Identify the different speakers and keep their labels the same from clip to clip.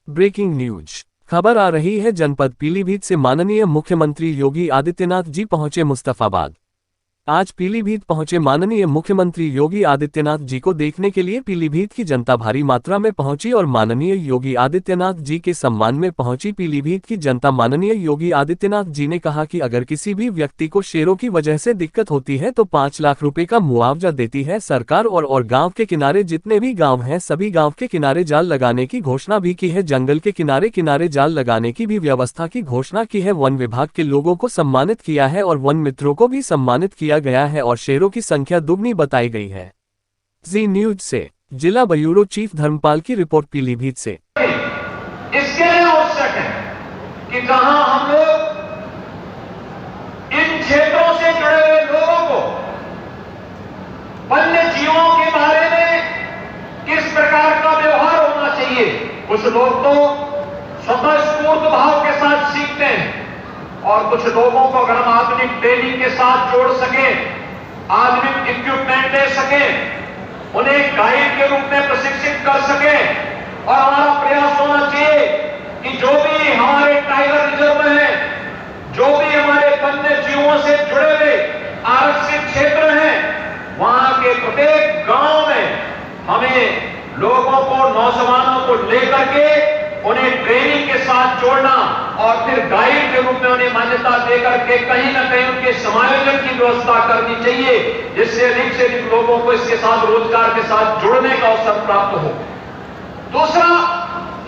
Speaker 1: Breaking news खबर आ रही है। जनपद पीलीभीत से माननीय मुख्यमंत्री योगी आदित्यनाथ जी पहुंचे मुस्तफाबाद। आज पीलीभीत पहुंचे माननीय मुख्यमंत्री योगी आदित्यनाथ जी को देखने के लिए पीलीभीत की जनता भारी मात्रा में पहुंची और माननीय योगी आदित्यनाथ जी के सम्मान में पहुंची पीलीभीत की जनता। माननीय योगी आदित्यनाथ जी ने कहा कि अगर किसी भी व्यक्ति को शेरों की वजह से दिक्कत होती है तो 5 लाख रुपए का मुआवजा देती है सरकार। और गांव के किनारे जितने भी गांव हैं सभी गांव के किनारे जाल लगाने की घोषणा भी की है। जंगल के किनारे किनारे जाल लगाने की भी व्यवस्था की घोषणा की है। वन विभाग के लोगों को सम्मानित किया है और वन मित्रों को भी सम्मानित किया गया है और शेरों की संख्या दुगनी बताई गई है। जी न्यूज से जिला ब्यूरो चीफ धर्मपाल की रिपोर्ट पीलीभीत से।
Speaker 2: इसके लिए आवश्यक है कि जहां हम लोग इन क्षेत्रों से जुड़े हुए लोगों को वन्य जीवों के बारे में किस प्रकार का व्यवहार होना चाहिए, कुछ लोग तो स्वतः स्फूर्त भाव के साथ सीखते हैं और कुछ लोगों को अगर हम आधुनिक ट्रेनिंग के साथ जोड़ सके, आधुनिक इक्विपमेंट दे सके, उन्हें गाइड के रूप में प्रशिक्षित कर सके। और हमारा प्रयास होना चाहिए कि जो भी हमारे टाइगर रिजर्व हैं, जो भी हमारे वन्य जीवों से जुड़े हुए आरक्षित क्षेत्र हैं, वहां के प्रत्येक गांव में हमें लोगों को, नौजवानों को लेकर के उन्हें ट्रेनिंग के साथ जोड़ना और फिर गाइड के रूप में उन्हें मान्यता देकर के कहीं न कहीं उनके समायोजन की व्यवस्था करनी चाहिए, जिससे अधिक से अधिक लोगों को इसके साथ रोजगार के साथ जुड़ने का अवसर प्राप्त हो। दूसरा,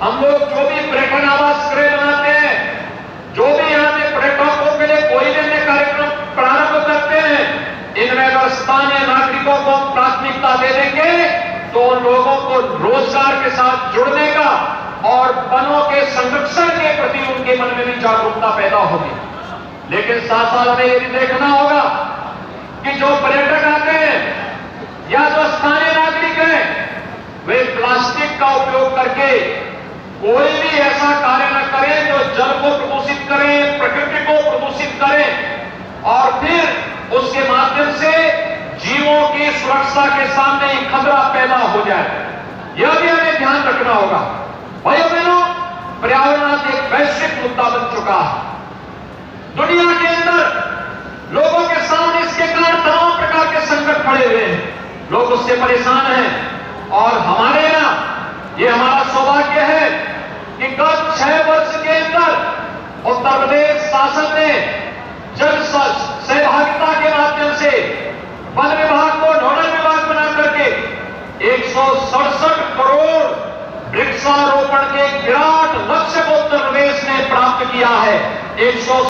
Speaker 2: हम लोग जो भी पर्यटन आवास गृह बनाते हैं, जो भी यहाँ पे पर्यटकों के लिए कोई भी अन्य कार्यक्रम प्रारंभ करते हैं, इनमें अगर स्थानीय नागरिकों को प्राथमिकता दे देंगे तो उन लोगों को रोजगार के साथ जुड़ने का और वनों के संरक्षण के प्रति उनके मन में भी जागरूकता पैदा होगी। लेकिन साथ साथ हमें यह भी देखना होगा कि जो पर्यटक आते हैं या जो स्थानीय नागरिक हैं, वे प्लास्टिक का उपयोग करके कोई भी ऐसा कार्य न करें जो जल को प्रदूषित करें, प्रकृति को प्रदूषित करें और फिर उसके माध्यम से जीवों की सुरक्षा के सामने एक खतरा पैदा हो जाए। यह भी हमें ध्यान रखना होगा। भाइयों बहनों, पर्यावरण एक वैश्विक मुद्दा बन चुका है। दुनिया के अंदर लोगों के सामने इसके कारण तमाम प्रकार के संकट खड़े हुए हैं, लोग उससे परेशान हैं और हमारे यहां ये हमारा सौभाग्य है कि गत 6 वर्ष के अंदर उत्तर प्रदेश शासन ने जन सहभागिता के माध्यम से वन विभाग को नोडल विभाग बना करके 167 करोड़ वृक्षारोपण के विराट लक्ष्य को उत्तर प्रदेश ने प्राप्त किया है।